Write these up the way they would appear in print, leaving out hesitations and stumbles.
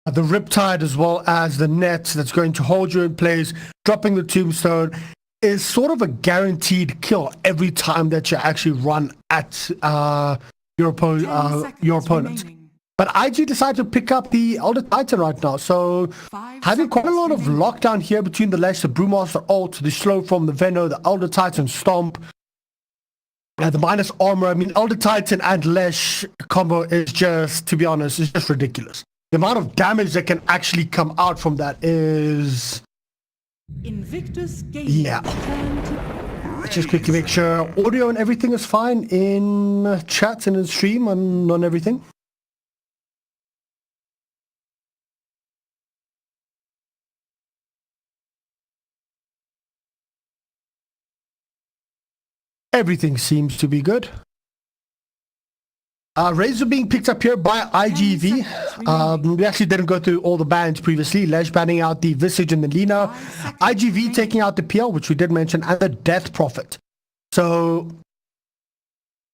the Riptide as well as the net that's going to hold you in place, dropping the Tombstone is sort of a guaranteed kill every time that you actually run at your opponent. But IG decided to pick up the Elder Titan right now, so having quite a lot of lockdown here between the Lesh, the Brewmaster ult, the slow from the Veno, the Elder Titan stomp, the minus armor. I mean, Elder Titan and Lesh combo is just, to be honest, is just ridiculous. The amount of damage that can actually come out from that is... Invictus yeah. Let's just quickly make sure audio and everything is fine in chat and in stream and on everything. Everything seems to be good. Razor being picked up here by IGV. We actually didn't go through all the bans previously. Lesh banning out the Visage and the Lina. IGV taking out the PL, which we did mention, and the Death Prophet. So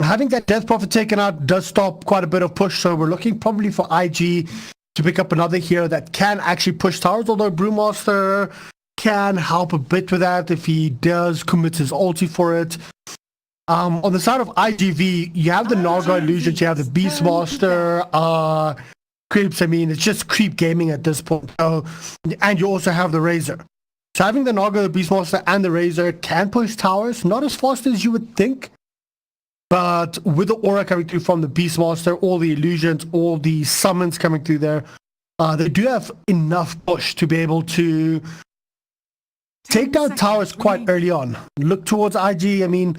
having that Death Prophet taken out does stop quite a bit of push. So we're looking probably for IG to pick up another hero that can actually push towers, although Brewmaster can help a bit with that if he does commit his ulti for it. On the side of IGV, you have the Naga Illusions, you have the Beastmaster, creeps. I mean, it's just creep gaming at this point. So, and you also have the Razor. So having the Naga, the Beastmaster, and the Razor can push towers, not as fast as you would think. But with the aura coming through from the Beastmaster, all the illusions, all the summons coming through there, they do have enough push to be able to take down towers quite early on. Look towards IG. I mean,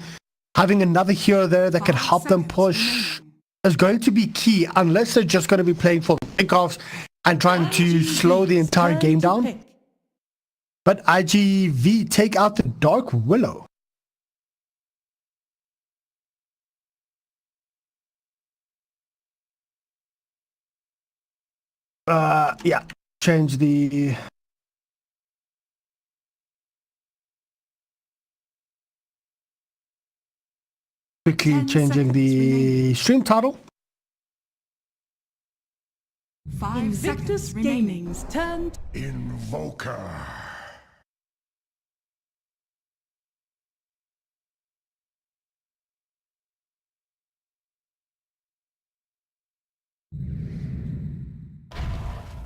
having another hero there that can help them push is going to be key, unless they're just going to be playing for pickoffs and trying to slow the entire game down. But IGV take out the Dark Willow. Yeah, change the... Quickly changing the stream title. Invictus Gaming's turn. Invoker.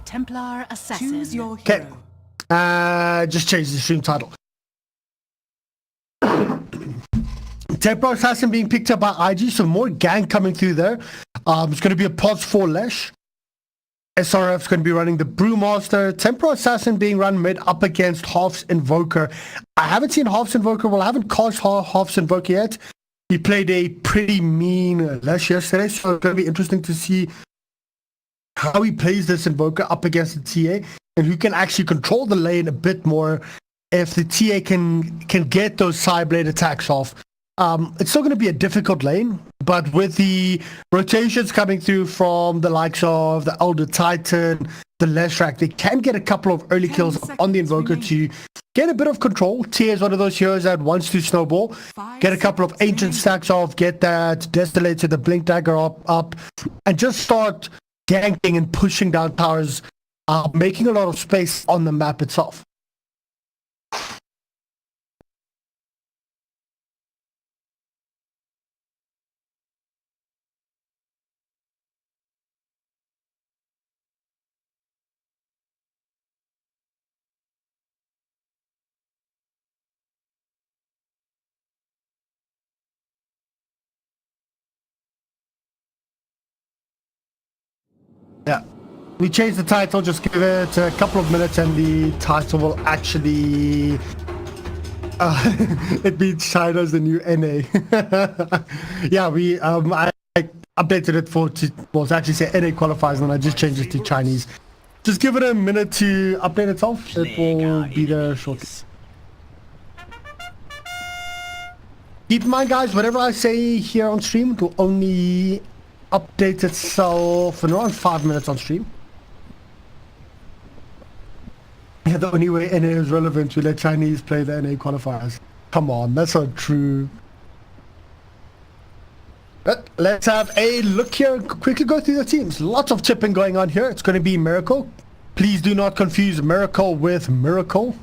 Templar Assassin. Choose your hero. Okay. Just change the stream title. Templar Assassin being picked up by IG, so more gang coming through there. It's going to be a pause for Lesh. SRF's going to be running the Brewmaster. Templar Assassin being run mid up against Half's Invoker. I haven't seen Half's Invoker. Well, I haven't cast Half's Invoker yet. He played a pretty mean Lesh yesterday, so it's going to be interesting to see how he plays this Invoker up against the TA and who can actually control the lane a bit more if the TA can get those side blade attacks off. It's still going to be a difficult lane, but with the rotations coming through from the likes of the Elder Titan, the Leshrac, they can get a couple of early kills on the Invoker to get a bit of control. Tia is one of those heroes that wants to snowball, get a couple of ancient stacks off, get that Destillator, the Blink Dagger up, and just start ganking and pushing down towers, making a lot of space on the map itself. Yeah, we changed the title, just give it a couple of minutes and the title will actually it means China's the new NA. Yeah, I updated it to actually say NA qualifiers, and I just changed it to Chinese. Just give it a minute to update itself. It will be there shortly. Keep in mind, guys, whatever I say here on stream, it will only update itself in around 5 minutes on stream. Yeah, the only way NA is relevant to let Chinese play the NA qualifiers. Come on, that's not true. But let's have a look here, quickly go through the teams. Lots of chipping going on here. It's going to be Miracle Please do not confuse Miracle with Miracle.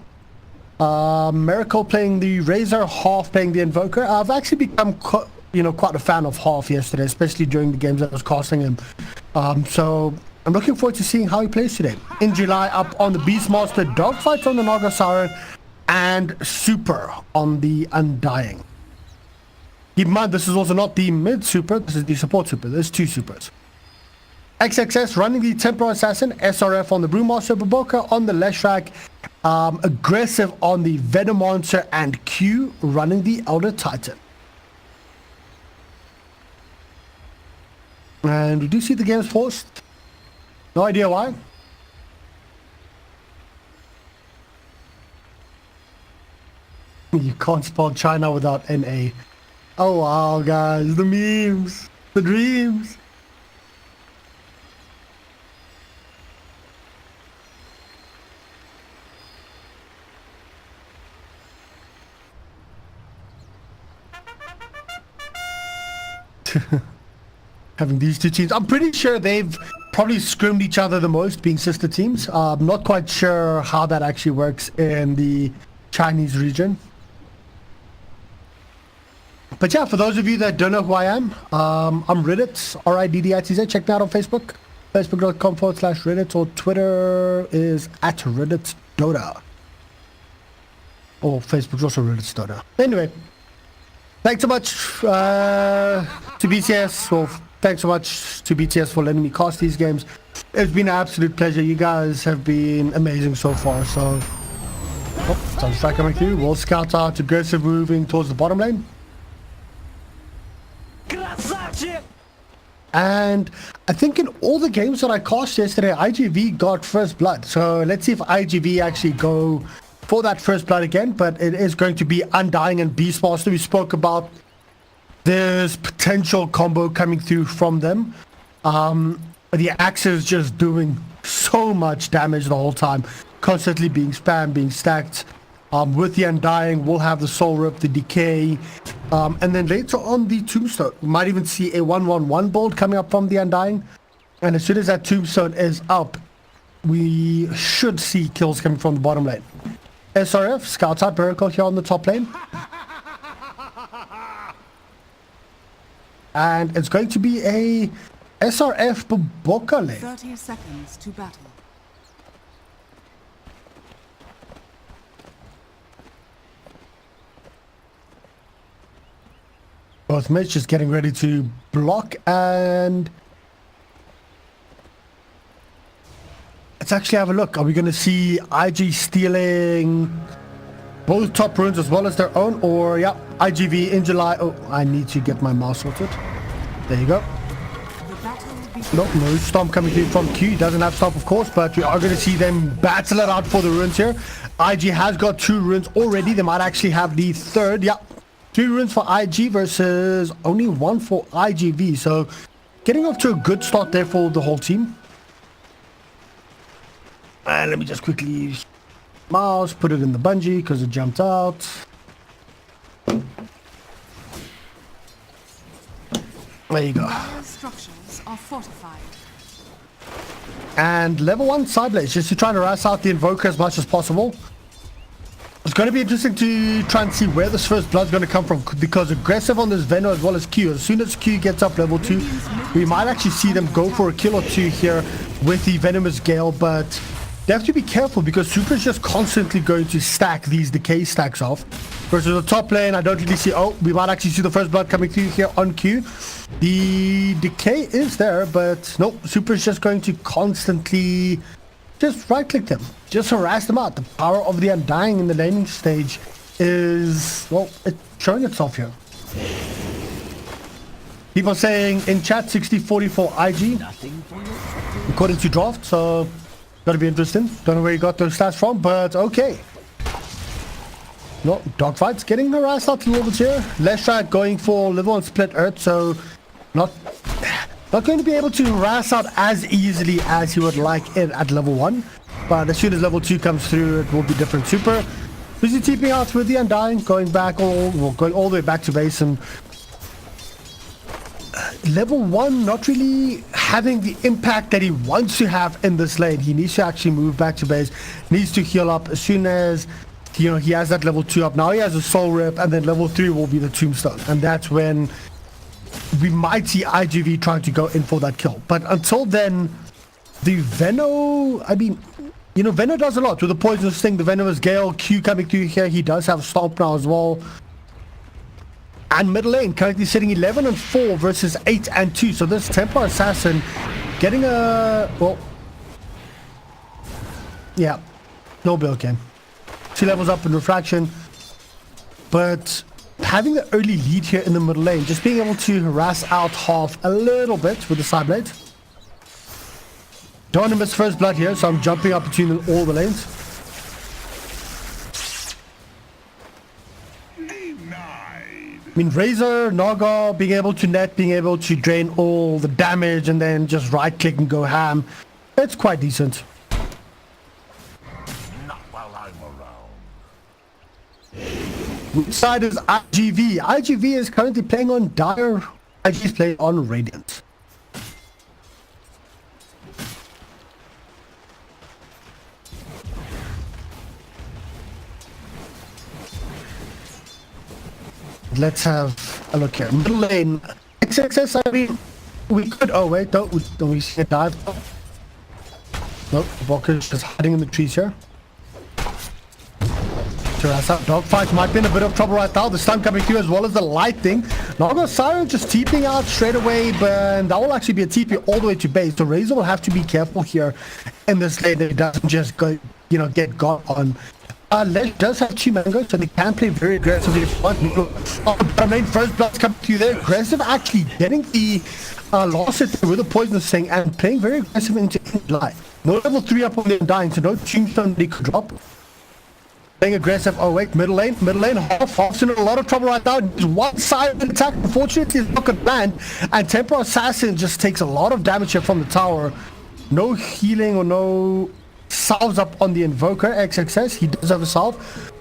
Miracle playing the Razor, Half playing the Invoker. I've actually become quite a fan of Half yesterday, especially during the games I was casting him. So I'm looking forward to seeing how he plays today. In July, up on the Beastmaster, Dogfight on the Naga Siren, and Super on the Undying. Keep in mind, this is also not the mid super, this is the support super. There's two supers. XXS running the Temporal Assassin, SRF on the Brewmaster, Baboka on the Leshrac, aggressive on the Venom Monster, and Q running the Elder Titan. And we do see the games paused. No idea why. You can't spell China without NA. Oh wow, guys, the memes, the dreams. Having these two teams, I'm pretty sure they've probably scrimmed each other the most, being sister teams. I'm not quite sure how that actually works in the Chinese region. But yeah, for those of you that don't know who I am, I'm Riddit, R-I-D-D-I-T-Z. Check me out on Facebook, facebook.com/Riddit, or Twitter is @RidditDota. Or Facebook's also Riddit's Dota. Anyway, thanks so much to BTS, or thanks so much to BTS for letting me cast these games. It's been an absolute pleasure. You guys have been amazing so far. So, some strike coming through. We'll scout out aggressive moving towards the bottom lane. And I think in all the games that I cast yesterday, IGV got first blood. So let's see if IGV actually go for that first blood again. But it is going to be Undying and Beastmaster. We spoke about this potential combo coming through from them. The axe is just doing so much damage the whole time, constantly being spammed, being stacked. With the Undying, we'll have the Soul Rip, the Decay, and then later on the Tombstone. We might even see a 1-1-1 build coming up from the Undying. And as soon as that Tombstone is up, we should see kills coming from the bottom lane. SRF, scouts out Miracle here on the top lane. And it's going to be a SRF Baboka lane. 30 seconds to battle. Both mates just getting ready to block, and let's actually have a look. Are we going to see IG stealing both top runes as well as their own? Or, yeah, IGV in July. Oh, I need to get my mouse sorted. There you go. Nope, no Stomp coming through from Q. He doesn't have Stomp, of course, but we are going to see them battle it out for the runes here. IG has got 2 runes already. They might actually have the third. Yeah. 2 runes for IG versus only 1 for IGV. So getting off to a good start there for the whole team. And let me just quickly mouse, put it in the bungee because it jumped out. There you go. Structures are fortified. And level 1 side blaze, just to try to harass out the Invoker as much as possible. It's going to be interesting to try and see where this first blood's going to come from, because aggressive on this Venom as well as Q. As soon as Q gets up level 2, we might actually see them go for a kill or 2 here with the Venomous Gale, but they have to be careful because Super is just constantly going to stack these decay stacks off. Versus the top lane, I don't really see... Oh, we might actually see the first blood coming through here on Q. The decay is there, but nope, Super is just going to constantly just right-click them. Just harass them out. The power of the Undying in the laning stage is, well, it's showing itself here. People saying in chat 60-40 for IG according to draft, so gotta be interesting. Don't know where you got those stats from, but okay. No, Dogfight's getting harassed out a little bit here. Leshrac going for level 1 split earth, so not going to be able to harass out as easily as he would like it at level 1. But as soon as level 2 comes through, it will be different. Super busy TPing out with the Undying, going all the way back to base, and level 1 not really having the impact that he wants to have in this lane. He needs to actually move back to base, needs to heal up as soon as he has that level 2 up. Now he has a soul rip, and then level 3 will be the tombstone, and that's when we might see IGV trying to go in for that kill. But until then, the Veno, I mean, Veno does a lot with the poison sting. The venomous gale Q coming through here. He does have stomp now as well. And middle lane currently sitting 11 and 4 versus 8 and 2. So this Templar Assassin getting a, well, yeah, no bill game. 2 levels up in refraction, but having the early lead here in the middle lane, just being able to harass out half a little bit with the side blade. Don't want to miss first blood here, so I'm jumping up between all the lanes. I mean, Razor, Naga, being able to net, being able to drain all the damage and then just right click and go ham. It's quite decent. Not while I'm around. Which side is IGV? IGV is currently playing on Dire. IG is playing on Radiant. Let's have a look here. Middle lane. XXS, I mean, we could... Oh, wait. Don't we see a dive? Nope. Walker's just hiding in the trees here. Dogfight might be in a bit of trouble right now. The stun coming through as well as the lightning. Naga Siren just TPing out straight away, but that will actually be a TP all the way to base. So Razor will have to be careful here in this lane that it doesn't just go, get got on. Lesh does have 2 mangoes, so they can play very aggressively if you want. Main first blood's coming through there. Aggressive actually getting the last hit with the poisonous thing and playing very aggressive into life. No level 3 up on them dying, so no tombstone they could drop. Playing aggressive. Oh wait, middle lane, half's in a lot of trouble right now. Just one side of the attack, unfortunately it's not gonna land, and Templar Assassin just takes a lot of damage here from the tower. No healing or no salves up on the Invoker. XXS, he does have a salve,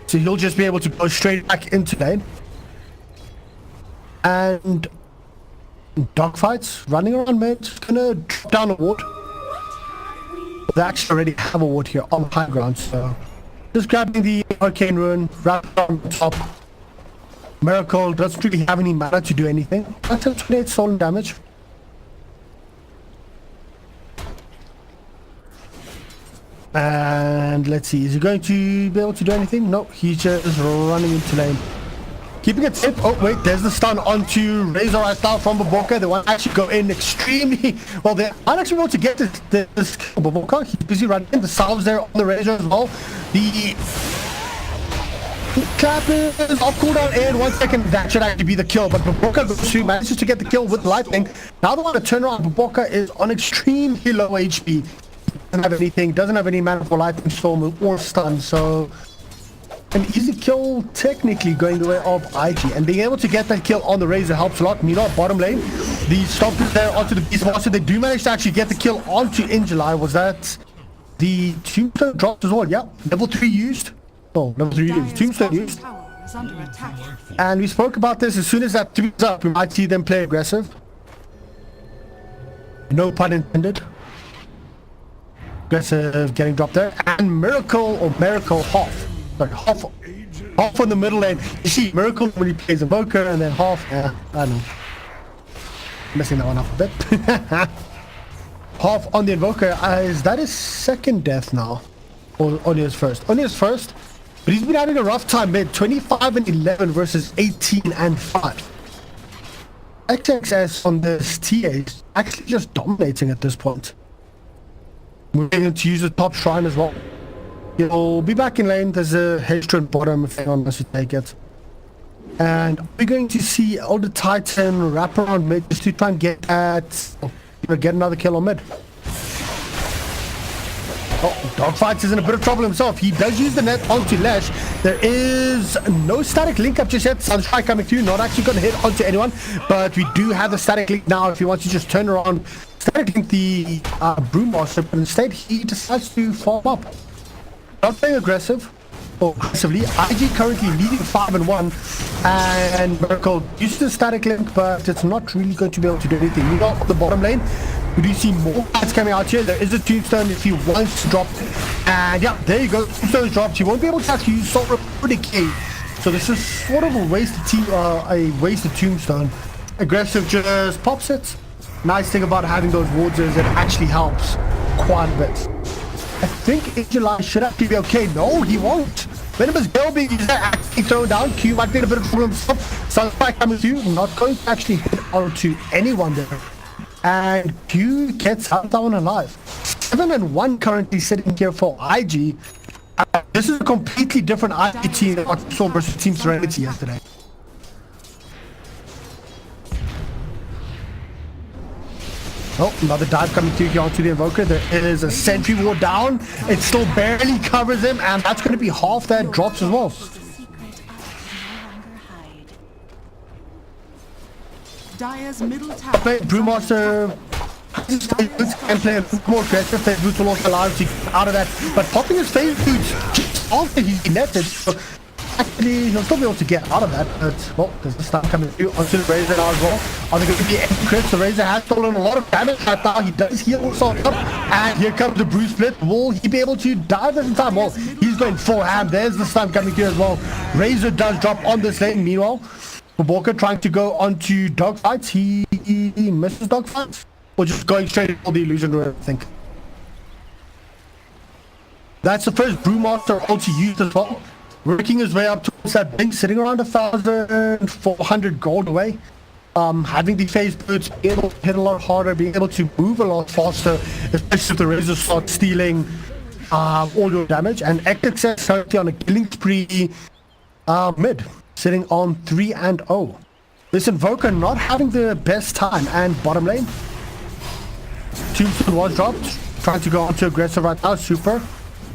so he'll just be able to go straight back into lane. And dogfights running around mid, just gonna drop down a ward. They actually already have a ward here on high ground, so just grabbing the Arcane Ruin, wrap it on top. Miracle doesn't really have any mana to do anything. That's a 28 stolen damage. And let's see, is he going to be able to do anything? No, he's just running into lane. Keeping it safe. Oh wait, there's the stun onto Razor right now from Baboka. They want to actually go in extremely well. They aren't actually able to get this Baboka. He's busy running in. The salves there on the Razor as well. The clap is off cooldown in 1 second. That should actually be the kill, but Baboka goes through, manages to get the kill with lightning. Now the one to turn around, Baboka is on extremely low HP. Doesn't have anything, doesn't have any mana for lightning storm or stun, so an easy kill technically going the way of IG, and being able to get that kill on the Razor helps a lot. Meanwhile, bottom lane, the stomp is there onto the Beastmaster. They do manage to actually get the kill onto Injuly. Was that the tombstone dropped as well? Yeah, level 3 used. Oh, level 3 used, tombstone used. And we spoke about this. As soon as that 3 is up, we might see them play aggressive. No pun intended. Aggressive getting dropped there, and Miracle half. Sorry, half on the middle lane. You see Miracle when he plays Invoker, and then half. Yeah, I don't know. Messing that one up a bit. Half on the Invoker. Is that his second death now? Or only his first? Only his first. But he's been having a rough time mid. 25 and 11 versus 18 and 5. XXS on this TA is actually just dominating at this point. We're going to use the top shrine as well. You'll be back in lane. There's a Hedgestone bottom if anyone wants to take it. And we're going to see Elder Titan wrap around mid just to try and get at, get another kill on mid. Oh, Dogfights is in a bit of trouble himself. He does use the net onto Lesh. There is no static link up just yet. Sunstrike coming through, not actually going to hit onto anyone, but we do have the static link now if he wants to just turn around, static link the Brewmaster, but instead he decides to farm up. Not playing aggressive, aggressively. IG currently leading 5-1, and Miracle used the static link, but it's not really going to be able to do anything. Meanwhile, on the bottom lane, we do see more guys coming out here. There is a tombstone if he wants to drop, and yeah, there you go. Tombstone's dropped. He won't be able to actually use Soul Rip for decay. So this is sort of a wasted tombstone. Aggressive just pops it. Nice thing about having those wards is it actually helps quite a bit. I think July should actually be okay. No, he won't. Venomous Gale being actually thrown down. Q might be in a bit of trouble himself. Sunspike coming through. Not going to actually hit onto anyone there. And Q gets out of that one alive. 7-1 currently sitting here for IG. This is a completely different IG team than what we saw versus Team Serenity yesterday. Oh, another dive coming through here onto the Invoker. There is a sentry ward down. It still barely covers him, and that's going to be half that drops as well. Dire's middle tower. Brewmaster can play a little more aggressive. Phase boots will also allow him to get out of that. But popping his phase boots just after he's netted. So actually, he'll still be able to get out of that. But, well, there's the stun coming through onto the Razor now as well. Are they going to be any crits? The Razor has stolen a lot of damage right now. He does heal himself up. And here comes the Brew Split. Will he be able to dive this in time? Well, he's going full ham. There's the stun coming through as well. Razor does drop on this lane. Meanwhile, Walker trying to go onto dogfights. He misses dogfights. Or just going straight for the illusion room, I think. That's the first Brewmaster ulti used as well. Working his way up towards that blink, sitting around 1,400 gold away. Having the phase boots, being able to hit a lot harder, being able to move a lot faster, especially if the Razor starts stealing all your damage. And XXS currently on a killing spree mid, sitting on 3-0. This Invoker not having the best time, and bottom lane. Tombstone was dropped, trying to go on to aggressive right now. Super.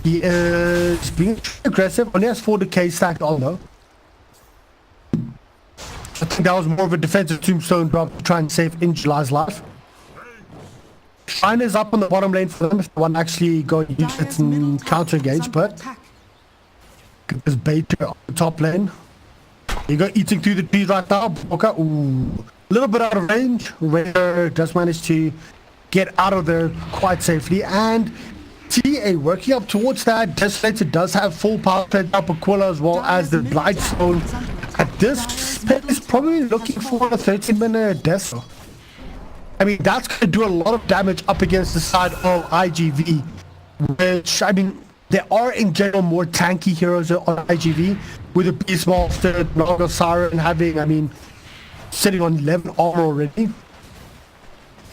He is being aggressive. Only has 4 decay stacked on though. I think that was more of a defensive tombstone drop to try and save July's life. Shine is up on the bottom lane for them if they want to actually go and use it and counter engage, but there's Baker on the top lane. You go eating through the trees right now. Okay, ooh, a little bit out of range. Raider does manage to get out of there quite safely, and TA working up towards that. Desolator does have full power play up Aquila as well as the Blightstone. At this pace, probably looking for a 13-minute death. I mean, that's going to do a lot of damage up against the side of IGV, which, I mean, there are in general more tanky heroes on IGV, with the Beastmaster, Naga Siren having, I mean, sitting on 11 armor already.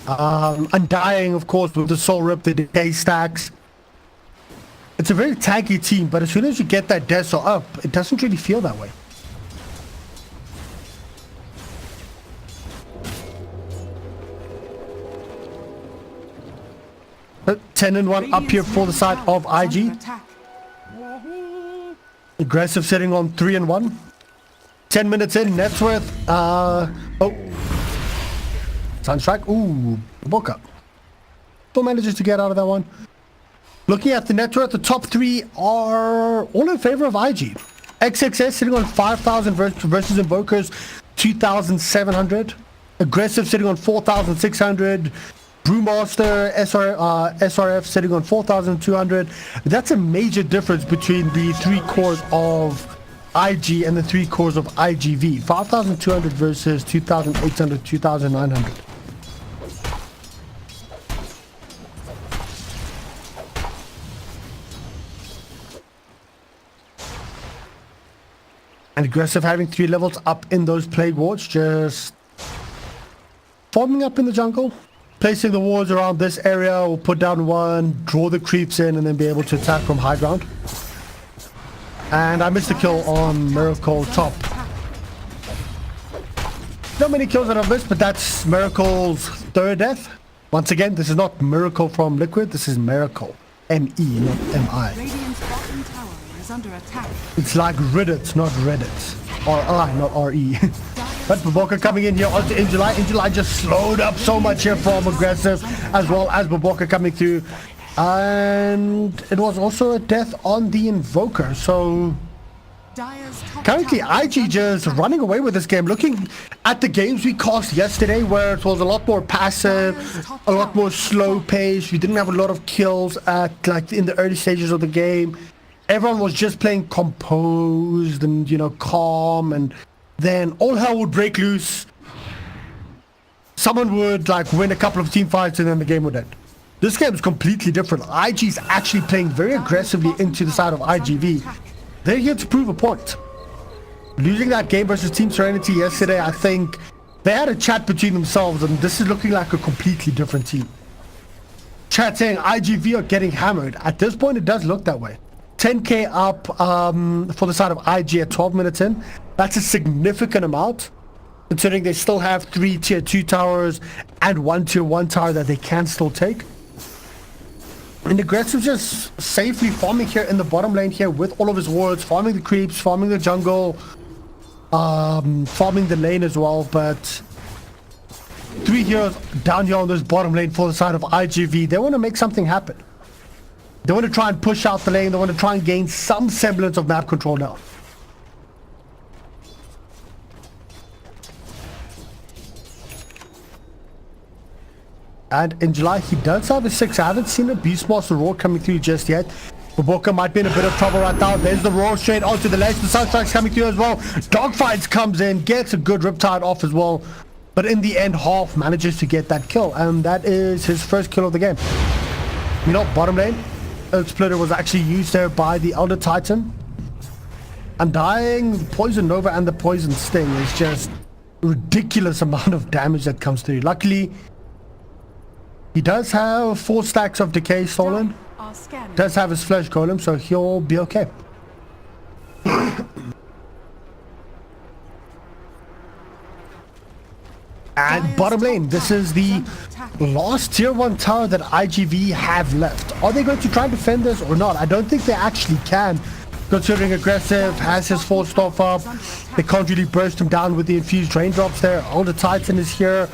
Undying, of course, with the Soul Rip, the decay stacks. It's a very tanky team, but as soon as you get that Deso up, it doesn't really feel that way. But 10-1 up here for the side of IG. Aggressive sitting on 3-1. 10 minutes in, Netsworth. Sunstrike. Ooh, book up. Still manages to get out of that one. Looking at the Netsworth, the top 3 are all in favor of IG. XXS sitting on 5,000 versus Invokers 2,700. Aggressive sitting on 4,600. Brewmaster, SRF sitting on 4,200. That's a major difference between the 3 cores of IG and the 3 cores of IGV. 5,200 versus 2,800, 2,900. And Aggressive having 3 levels up in those plague wards, just forming up in the jungle, placing the wards around this area. We'll put down 1, draw the creeps in, and then be able to attack from high ground. And I missed a kill on Miracle top. Not many kills that I've missed, but that's Miracle's 3rd death. Once again, this is not Miracle from Liquid, this is Miracle. M-E, not M-I. Radiant's bottom tower is under attack. It's like Reddit, not Reddit. R-I, not R-E. But Baboka coming in here onto Injuly. Injuly just slowed up so much here from Aggressive, as well as Baboka coming through. And it was also a death on the Invoker. So Dire's top currently tower is IG under just attack. running away with this game. Looking at the games we cast yesterday, where it was a lot more passive, a lot more slow pace. We didn't have a lot of kills at like in the early stages of the game. Everyone was just playing composed and, you know, calm, and then all hell would break loose. Someone would like win a couple of team fights and then the game would end. This game is completely different. IG is actually playing very aggressively into the side of IGV. They're here to prove a point. Losing that game versus Team Serenity yesterday, I think they had a chat between themselves, and this is looking like a completely different team. Chat saying IGV are getting hammered. At this point, it does look that way. 10k up for the side of IG at 12 minutes in. That's a significant amount, considering they still have 3 tier 2 towers and 1 tier 1 tower that they can still take. And Aggressive just safely farming here in the bottom lane here with all of his wards, farming the creeps, farming the jungle, farming the lane as well. But 3 heroes down here on this bottom lane for the side of IGV. They want to make something happen. They want to try and push out the lane. They want to try and gain some semblance of map control now. And in July, he does have a 6. I haven't seen a Beastmaster Roar coming through just yet. Boboka might be in a bit of trouble right now. There's the Roar straight onto the left. The Sunstrike's coming through as well. Dogfights comes in, gets a good Riptide off as well. But in the end, Half manages to get that kill. And that is his first kill of the game. You know, bottom lane, Earth Splitter was actually used there by the Elder Titan. Undying, the Poison Nova and the Poison Sting is just ridiculous amount of damage that comes through. Luckily, he does have 4 stacks of Decay stolen. Are scanning. Does have his Flesh Golem, so he'll be okay. And bottom lane, this is the last tier 1 tower that IGV have left. Are they going to try and defend this or not? I don't think they actually can, considering Aggressive has his 4 staff up. They can't really burst him down with the infused raindrops there. Elder Titan is here.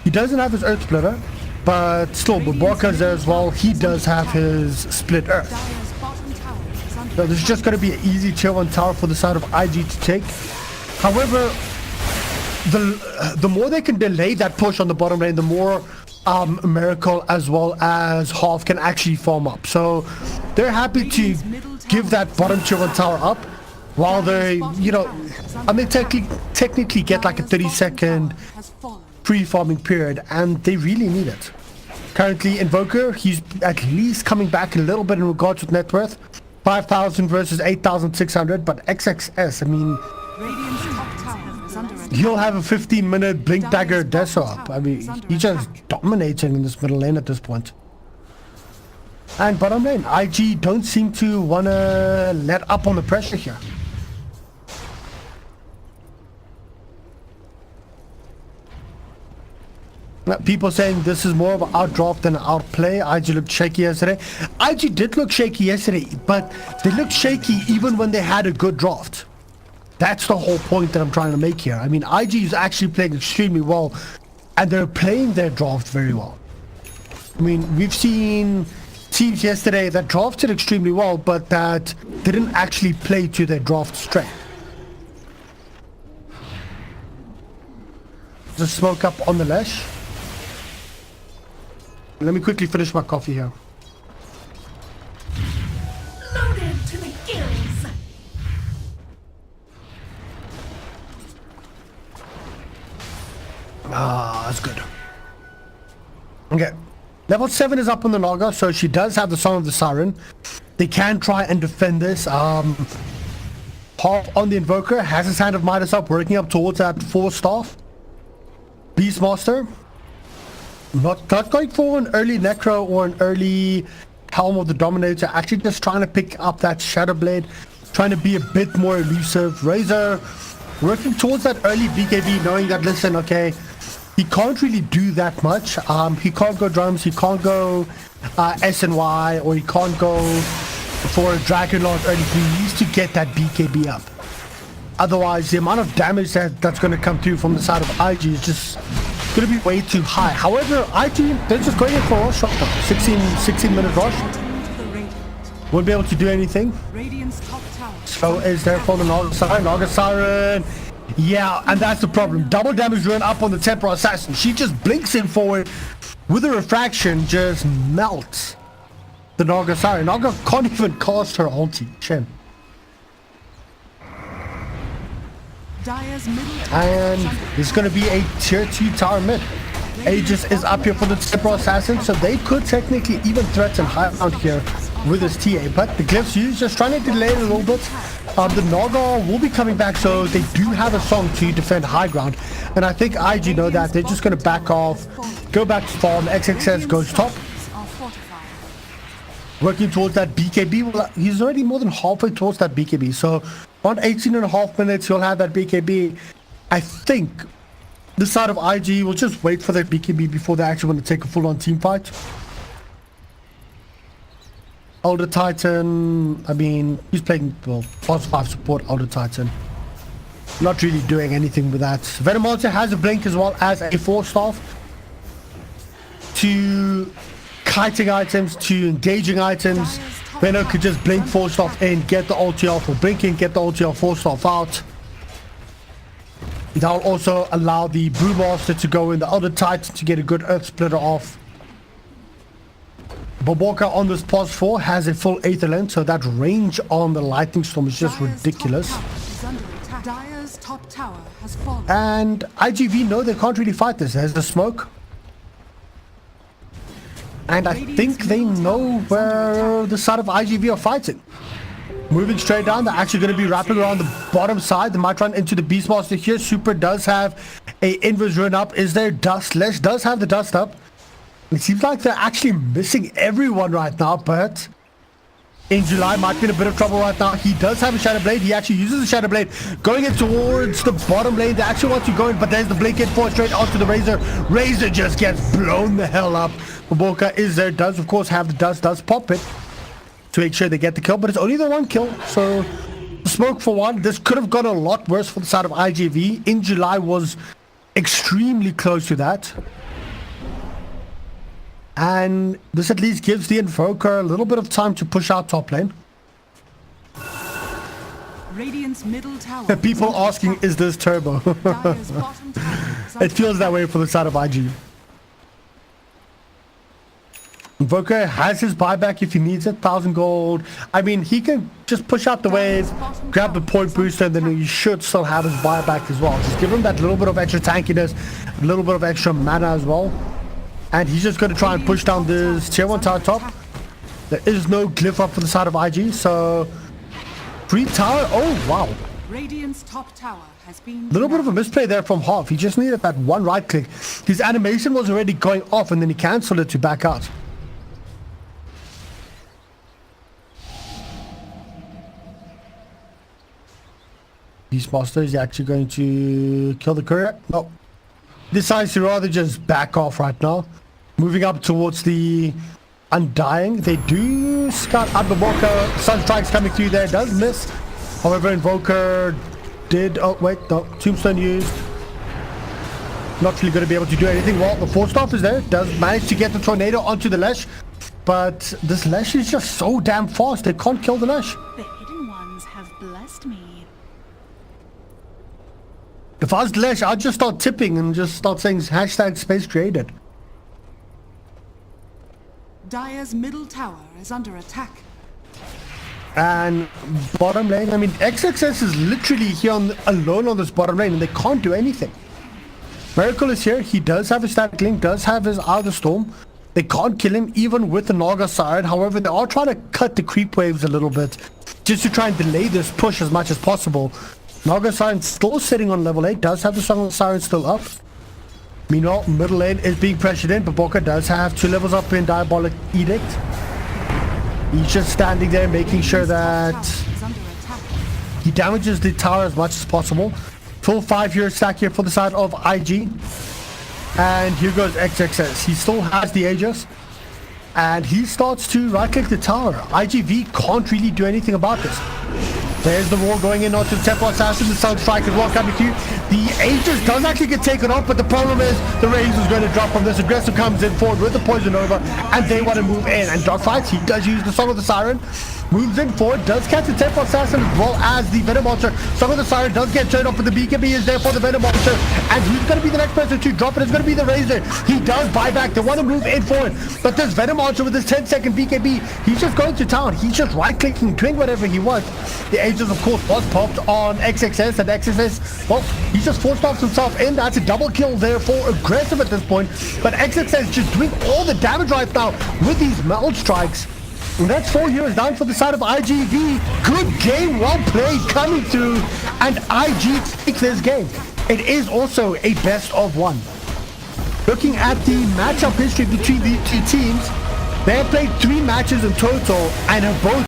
He doesn't have his Earth Splitter, but still, Baborka's there as well. He does have his Split Earth. Dire's bottom tower is under So this is just going to be an easy tier 1 tower for the side of IG to take. However, the more they can delay that push on the bottom lane, the more Miracle as well as Half can actually farm up. So they're happy to give that bottom tier 1 tower up while they, you know, I mean, technically get like a 30-second has fallen. pre-farming period, and they really need it. Currently, Invoker, he's at least coming back a little bit in regards with net worth. 5,000 versus 8,600, but XXS, I mean, Radiant's top tower is under attack. he'll have a 15-minute Blink Dagger Deso up. I mean, he's just dominating in this middle lane at this point. And bottom lane, IG don't seem to want to let up on the pressure here. People saying this is more of an outdraft than an outplay. IG looked shaky yesterday. IG did look shaky yesterday, but they looked shaky even when they had a good draft. That's the whole point that I'm trying to make here. I mean, IG is actually playing extremely well, and they're playing their draft very well. I mean, we've seen teams yesterday that drafted extremely well, but that didn't actually play to their draft strength. Just smoke up on the Lesh. Let me quickly finish my coffee here. Loaded to the gills. Ah, that's good. Okay. Level 7 is up on the Naga, so she does have the Song of the Siren. They can try and defend this. Half on the Invoker has his Hand of Midas up, working up towards that 4 staff. Beastmaster. Not going for an early Necro or an early Helm of the Dominator. Actually just trying to pick up that Shadow Blade. Trying to be a bit more elusive. Razor working towards that early BKB, knowing that, listen, okay, he can't really do that much. He can't go drums, he can't go SNY, or he can't go for a Dragon Lord early. He needs to get that BKB up. Otherwise, the amount of damage that's going to come through from the side of IG is just going to be way too high. However, IG, they're just going in for a rush right now. 16-minute rush. To the radiant. Won't be able to do anything. Radiant's top tower. So is there for the Naga Siren? Naga Siren. Yeah, and that's the problem. Double damage run up on the Temporal Assassin. She just blinks in forward with a refraction, just melts the Naga Siren. Naga can't even cast her ulti. Shame. Dire's middle tower And is under there's going to be a tier 2 tower mid. Aegis is up here for the Temporal Assassin, so they could technically even threaten high ground here with this TA. But the Glyphs used, just trying to delay it a little bit. The Naga will be coming back, so they do have a song to defend high ground. And I think IG know that. They're just going to back off, go back to farm. XXS goes top. are fortified. Working towards that BKB. Well, he's already more than halfway towards that BKB. So around 18.5 minutes, he'll have that BKB. I think this side of IG will just wait for that BKB before they're actually going to take a full-on team fight. Elder Titan, I mean, he's playing, well, plus 5 support Elder Titan. Not really doing anything with that. Venomancer has a blink as well as a 4-staff. To kiting items, to engaging items. Venom could just blink 4-staff in, get the ulti off, or blink in, get the ulti off, 4-staff out. That'll also allow the Brewmaster to go in, the Elder Titan to get a good Earth Splitter off. Boboka on this pos 4 has a full Aether Lens, so that range on the Lightning Storm is just ridiculous. Dire's top tower has fallen. And IGV, no, they can't really fight this. There's the smoke. And I think they know where the side of IGV are fighting. Moving straight down, they're actually going to be wrapping around the bottom side. They might run into the Beastmaster here. Super does have a Invis run up. Is there dust? Lesh does have the dust up. It seems like they're actually missing everyone right now, but in July might be in a bit of trouble right now. He does have a Shadow Blade. He actually uses the Shadow Blade, going in towards the bottom lane. They actually want to go in, but there's the blink in for straight onto the Razor. Razor just gets blown the hell up. Boboka is there, does of course have the dust, does pop it to make sure they get the kill, but it's only the one kill. So smoke for one. This could have gone a lot worse for the side of IGV. In July was extremely close to that. And this at least gives the Invoker a little bit of time to push out top lane. Radiant's middle tower. People asking, is this turbo? Dire's bottom tower is under It feels that way for the side of IG. Invoker has his buyback if he needs it, 1,000 gold. I mean, he can just push out the wave, grab the point booster, and then he should still have his buyback as well. Just give him that little bit of extra tankiness, a little bit of extra mana as well. And he's just going to try and push down this tier 1 tower top. There is no glyph up for the side of IG, so free tower. Oh, wow. Radiant's top tower has been A little bit of a misplay there from Half. He just needed that one right click. His animation was already going off, and then he cancelled it to back out. Beastmaster is actually going to kill the courier. No. Decides to rather just back off right now. Moving up towards the Undying. They do scout out the Walker. Sunstrike's coming through there. Does miss. However, Invoker did... Oh, wait. No. Tombstone used. Not really going to be able to do anything. Well, the 4-staff is there. Does manage to get the Tornado onto the Lesh. But this Lesh is just so damn fast. They can't kill the Lesh. The hidden ones have blessed me. If I was Lesh, I'd just start tipping and just start saying hashtag space created. Dire's middle tower is under attack. And bottom lane, I mean, XXS is literally here alone on this bottom lane, and they can't do anything. Miracle is here. He does have his static link, does have his Eye of the Storm. They can't kill him even with the Naga side. However, they are trying to cut the creep waves a little bit just to try and delay this push as much as possible. Naga Siren still sitting on level 8, does have the Song of Siren still up. Meanwhile, middle lane is being pressured in. Boboka does have 2 levels up in Diabolic Edict. He's just standing there making sure that he damages the tower as much as possible. Full 5-year stack here for the side of IG. And here goes XXS. He still has the Aegis. And he starts to right-click the tower. IGV can't really do anything about this. There's the wall going in onto the Temple Assassin. The Sound Strike as well coming through. The Aegis does actually get taken off, but the problem is the Razor is going to drop from this. Aggressive comes in forward with the Poison Over, and they want to move in. And Dogfights, he does use the Song of the Siren. Moves in forward, does catch the Temple Assassin as well as the Venom Monster. Song of the Siren does get turned off, but the BKB is there for the Venom Monster. And who's going to be the next person to drop it? It's going to be the Razor. He does buy back. They want to move in forward, but this Venom Monster with his 10-second BKB, he's just going to town. He's just right-clicking, doing whatever he wants. The Aegis, of course, was popped on XXS, and XXS, well, he's just forced off himself in. That's a double kill there for Aggressive at this point. But XXS just doing all the damage right now with these Meld Strikes. And that's 4 heroes down for the side of IGV. Good game, well played, coming through, and IG takes this game. It is also a best of one. Looking at the matchup history between the two teams, they have played 3 matches in total and have both